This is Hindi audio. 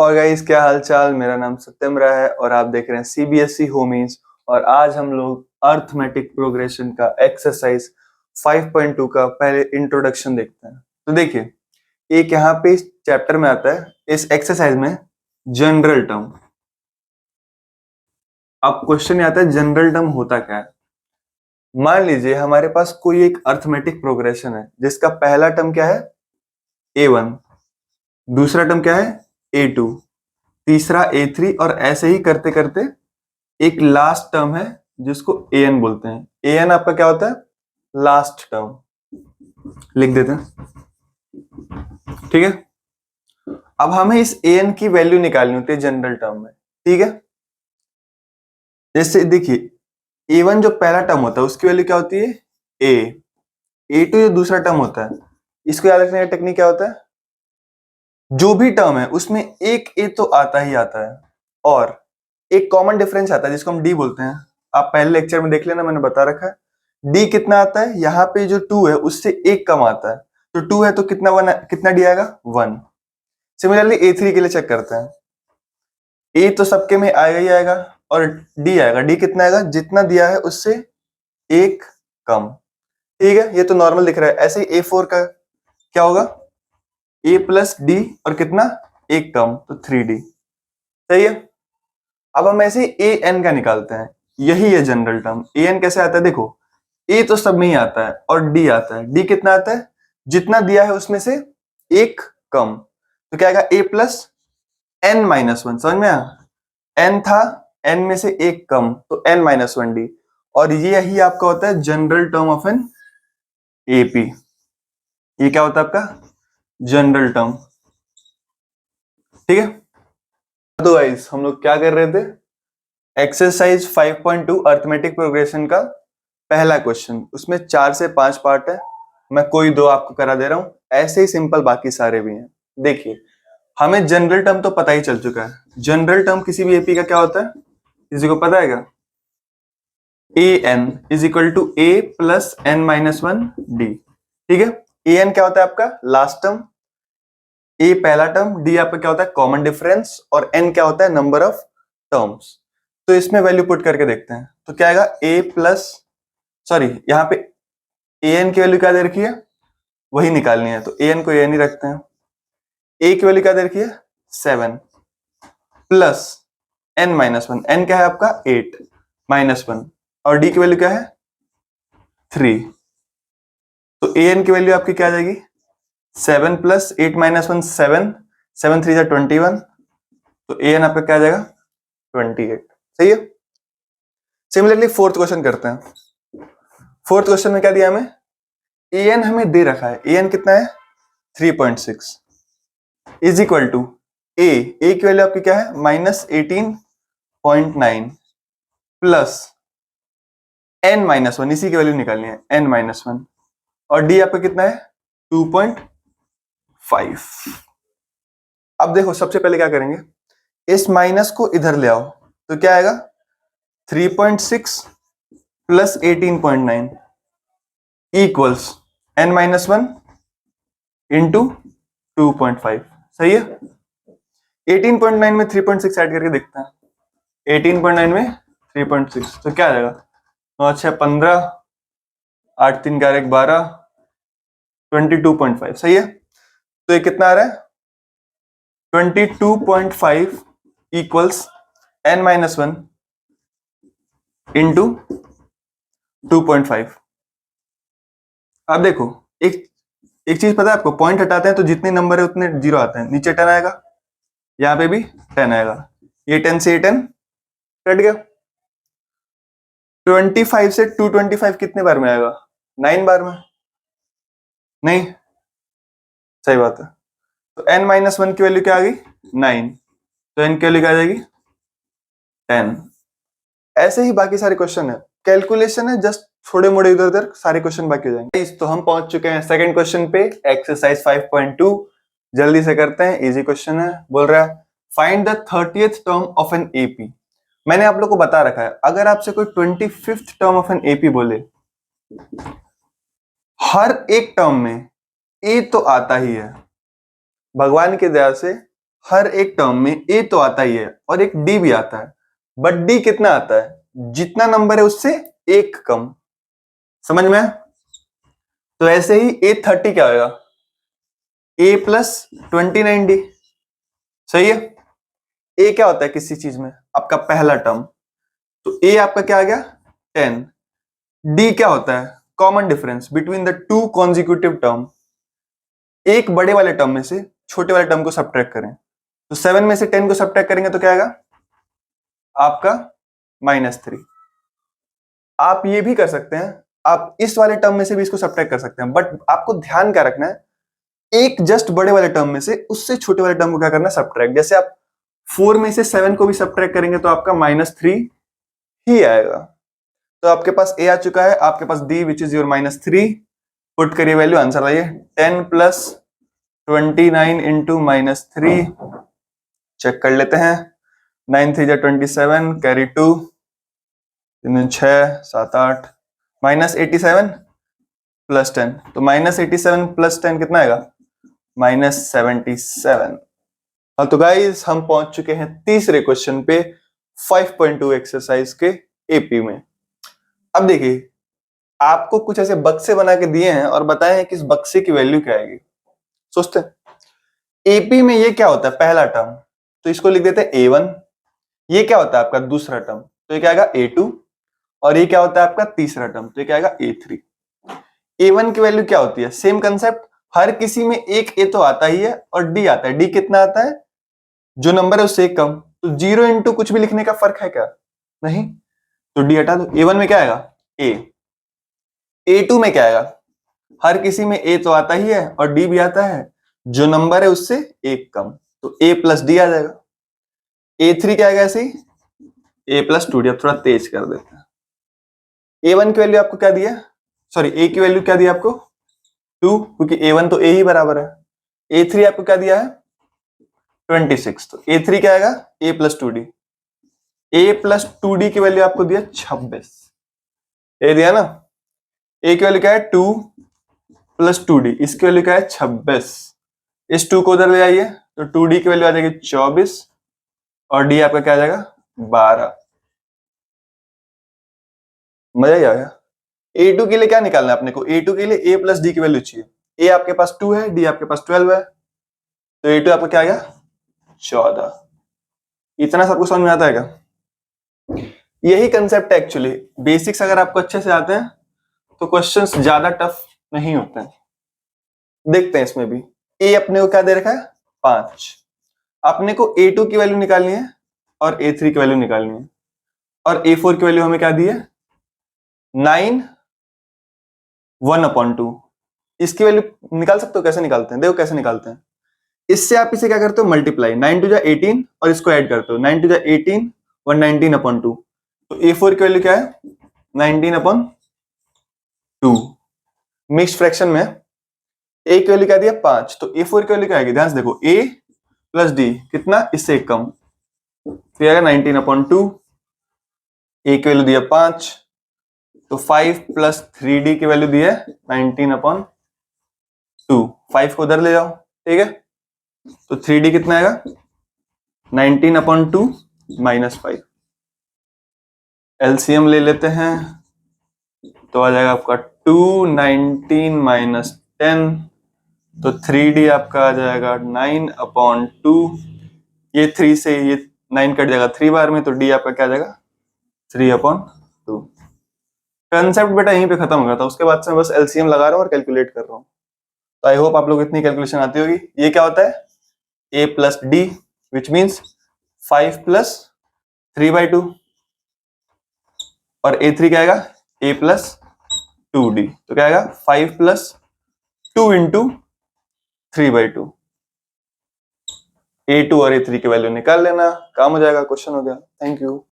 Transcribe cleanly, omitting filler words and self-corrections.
और गाइस क्या हाल चाल। मेरा नाम सत्यम रहा है और आप देख रहे हैं सीबीएसई होमीज। और आज हम लोग अर्थमेटिक प्रोग्रेशन का एक्सरसाइज 5.2 का पहले इंट्रोडक्शन देखते हैं। तो देखिए, एक यहाँ पे इस चैप्टर में आता है, इस एक्सरसाइज में जनरल टर्म। अब क्वेश्चन आता है जनरल टर्म होता क्या है। मान लीजिए हमारे पास कोई एक अर्थमेटिक प्रोग्रेशन है जिसका पहला टर्म क्या है A1, दूसरा टर्म क्या है A2, तीसरा A3 और ऐसे ही करते करते एक लास्ट टर्म है जिसको AN बोलते हैं। AN आपका क्या होता है लास्ट टर्म, लिख देते हैं। ठीक है, अब हमें इस AN की वैल्यू निकालनी होती है जनरल टर्म में। ठीक है, जैसे देखिए A1 जो पहला टर्म होता है उसकी वैल्यू क्या होती है A, A2 जो दूसरा टर्म होता है, इसको याद रखने का टेक्निक क्या होता है, जो भी टर्म है उसमें एक A तो आता ही आता है और एक कॉमन डिफरेंस आता है जिसको हम D बोलते हैं। आप पहले लेक्चर में देख लेना, मैंने बता रखा है। D कितना आता है, यहाँ पे जो 2 है उससे एक कम आता है, तो 2 है तो कितना 1 है, कितना D आएगा 1। सिमिलरली A3 के लिए चेक करते हैं। A तो सबके में आएगा ही आएगा और D आएगा। D कितना आएगा, जितना दिया है उससे एक कम। ठीक है, ये तो नॉर्मल दिख रहा है। ऐसे ही A4 का क्या होगा, A प्लस D और कितना एक कम, तो 3D। सही है, अब हम ऐसे AN का निकालते हैं। यही है जनरल टर्म। AN कैसे आता है, देखो A तो सब में ही आता है और D आता है। D कितना आता है, जितना दिया है उसमें से एक कम, तो क्या आएगा A प्लस N माइनस 1। समझ में आया, N था, N में से एक कम तो N माइनस 1D। और ये यही आपका होता है general term of an AP। ये क्या होता है आपका जनरल टर्म। ठीक है, तो गाइस हम लोग क्या कर रहे थे, एक्सरसाइज 5.2 अर्थमेटिक प्रोग्रेशन का पहला क्वेश्चन। उसमें 4 से 5 पार्ट है, मैं कोई 2 आपको करा दे रहा हूं, ऐसे ही सिंपल बाकी सारे भी हैं। देखिए, हमें जनरल टर्म तो पता ही चल चुका है। जनरल टर्म किसी भी एपी का क्या होता है, किसी को पता है क्या, AN is equal to A plus N minus 1D। ठीक है, AN क्या होता है आपका लास्ट टर्म, A पहला टर्म, D आपका क्या होता है कॉमन डिफरेंस और N क्या होता है नंबर ऑफ टर्म्स। तो इसमें वैल्यू पुट करके देखते हैं, तो क्या आएगा A प्लस, सॉरी यहाँ पे AN की वैल्यू क्या दे रखी है वही निकालनी है, तो AN को AN ही रखते हैं। A की वैल्यू क्या दे रखी है 7 प्लस N माइनस 1, N क्या है आपका 8 माइनस 1 और D की वैल्यू क्या है 3। तो AN की वैल्यू आपकी क्या आ जाएगी 7 प्लस 8 माइनस 1 7, 7 3 21, तो AN आपका क्या आ जाएगा 28। सही है। सिमिलरली फोर्थ क्वेश्चन करते हैं। फोर्थ क्वेश्चन में क्या दिया हमें, AN हमें दे रखा है, AN कितना है 3.6 इज इक्वल टू A की वैल्यू आपकी क्या है माइनस 18.9 प्लस N माइनस 1, इसी की वैल्यू निकालनी है N माइनस 1 और D आपका कितना है 2.5। अब देखो सबसे पहले क्या करेंगे, इस माइनस को इधर ले आओ, तो क्या आएगा 3.6 plus 18.9 equals N minus 1 into 2.5। सही है, 18.9 में 3.6 ऐड करके देखते हैं। 18.9 में 3.6 तो क्या आ जाएगा 9 6 15, 8 3 11 12, 22.5। सही है, तो ये कितना आ रहा है 22.5 इक्वल्स N माइनस 1 इंटू 2.5। अब देखो एक चीज पता है आपको, पॉइंट हटाते हैं तो जितने नंबर है उतने जीरो आते हैं, नीचे 10 आएगा, यहाँ पे भी 10 आएगा, ये 10 से ये 10 कट गया। 25 से 225 कितने बार में आएगा 9 बार में, नहीं सही बात है। तो N माइनस 1 की वैल्यू क्या आ गई 9, तो N की वैल्यू क्या आ जाएगी 10। ऐसे ही बाकी सारे क्वेश्चन है, कैलकुलेशन है, जस्ट थोड़े मोड़े इधर उधर सारे क्वेश्चन बाकी हो जाएंगे। तो हम पहुंच चुके हैं सेकंड क्वेश्चन पे, एक्सरसाइज 5.2। जल्दी से करते हैं, इजी क्वेश्चन है। बोल रहा है find the 30th term of an AP. मैंने आप लोग को बता रखा है, अगर आपसे कोई 25th term of an AP बोले, हर एक टर्म में ए तो आता ही है। भगवान की दया से हर एक टर्म में ए तो आता ही है और एक डी भी आता है, बट डी कितना आता है, जितना नंबर है उससे एक कम। समझ में? तो ऐसे ही A30 क्या होगा, A प्लस 29D। सही है। ए क्या होता है किसी चीज में, आपका पहला टर्म, तो ए आपका क्या आ गया 10। डी क्या होता है, common difference between the two consecutive term. एक बड़े वाले टर्म में से छोटे वाले टर्म को सब्ट्रैक्ट करें, तो 7 में से 10 को सब्ट्रैक्ट करेंगे तो क्या आएगा आपका -3। आप ये भी कर सकते हैं, आप इस वाले टर्म में से भी इसको सब्ट्रैक्ट कर सकते हैं, बट आपको ध्यान क्या रखना है, एक जस्ट बड़े वाले टर्म में से उससे छोटे वाले टर्म को क्या करना है सब्ट्रैक्ट। जैसे आप 4 में से 7 को भी सब्ट्रैक्ट करेंगे तो आपका -3 ही आएगा। तो आपके पास ए आ चुका है, आपके पास D which is your -3। Put करिए वैल्यू, आंसर आइए 10 प्लस 29 इंटू -3। चेक कर लेते हैं, 9 3 27, कैरी 2, 6 7 8, -87 प्लस 10, तो -87 प्लस 10 कितना आएगा -77। हाँ तो गाइस हम पहुंच चुके हैं तीसरे क्वेश्चन पे 5.2 एक्सरसाइज के एपी में। अब देखिए आपको कुछ ऐसे बक्से बना के दिए हैं और बताए हैं कि इस बक्से की वैल्यू क्या आएगी। सोचते हैं एपी में ये क्या होता है, पहला टर्म, तो इसको लिख देते हैं A1। ये क्या होता है आपका दूसरा टर्म, तो ये क्या आएगा A2। और ये क्या होता है आपका तीसरा टर्म, तो ये क्या आएगा A3। A1 की वैल्यू क्या होती है, सेम कंसेप्ट, हर किसी में एक ए तो आता ही है और डी आता है। डी कितना आता है, जो नंबर है उससे एक कम, तो 0 इंटू कुछ भी लिखने का फर्क है क्या, नहीं, तो डी हटा दो। A1 में क्या आएगा ए। A2 में क्या आएगा, हर किसी में ए तो आता ही है और डी भी आता है, जो नंबर है उससे एक कम, तो ए प्लस डी आ जाएगा। A3 क्या आएगा ऐसे ही, ए प्लस 2D। अब थोड़ा तेज कर देते हैं। A1 की वैल्यू आपको क्या दिया, सॉरी ए की वैल्यू क्या दिया आपको 2, क्योंकि A1 तो ए ही बराबर है। A3 आपको क्या दिया है 26, तो A3 क्या आएगा a plus 2D। a plus 2D की वैल्यू आपको दिया 26, ये दिया ना। a की वैल्यू क्या है 2 प्लस 2D, इसकी वैल्यू क्या है 26। इस 2 को उधर ले आइए तो 2D की वैल्यू आ जाएगी 24 और D आपका क्या आ जाएगा 12। मजा ही आया। A2 के लिए क्या निकालना है अपने को, A2 के लिए a प्लस डी की वैल्यू चाहिए। a आपके पास 2 है, d आपके पास 12 है, तो A2 आपका क्या आ गया 14। इतना सबको समझ में आता है क्या? यही कंसेप्ट है एक्चुअली। बेसिक्स अगर आपको अच्छे से आते हैं तो क्वेश्चंस ज्यादा टफ नहीं होते हैं। देखते हैं इसमें भी a अपने को क्या दे रखा है 5। अपने को A2 की वैल्यू निकालनी है और A3 की वैल्यू निकालनी है, और A4 की वैल्यू हमें क्या दी है 9 1/2। इसकी वैल्यू निकाल सकते हो, कैसे निकालते हैं देखो कैसे निकालते हैं। इससे आप इसे क्या करते हो मल्टीप्लाई, 9 2 18 और इसको ऐड करते हो, 9 2 18 और 19/2। तो A4 की वैल्यू क्या है 19/2। मिक्स्ड फ्रैक्शन में a की वैल्यू क्या दिया 5, तो A4 की वैल्यू क्या आएगी, ध्यान से देखो a प्लस डी कितना इससे एक कम, तो आएगा 19/2। a की वैल्यू दिया 5, तो 5 प्लस 3D की वैल्यू दी है 19/2। 5 को उधर ले जाओ, ठीक है, तो 3D कितना आएगा 19/2 -5। एलसीएम ले लेते हैं तो आ जाएगा आपका 2 19 -10, तो 3D आपका आ जाएगा 9/2। ये 3 से ये 9 कट जाएगा 3 बार में, तो D आपका क्या आ जाएगा 3/2। कंसेप्ट बेटा यहीं पे खत्म हो गया था, उसके बाद से मैं बस एलसीएम लगा रहा हूँ और कैलकुलेट कर रहा हूँ। तो आई होप आप लोग इतनी कैलकुलेशन आती होगी। ये क्या होता है a plus D which means 5 plus 3/2, और A3 क्या आएगा a प्लस 2D, तो क्या आएगा 5 प्लस 2 इंटू 3/2। A2 और A3 की वैल्यू निकाल लेना, काम हो जाएगा, क्वेश्चन हो गया। Thank you.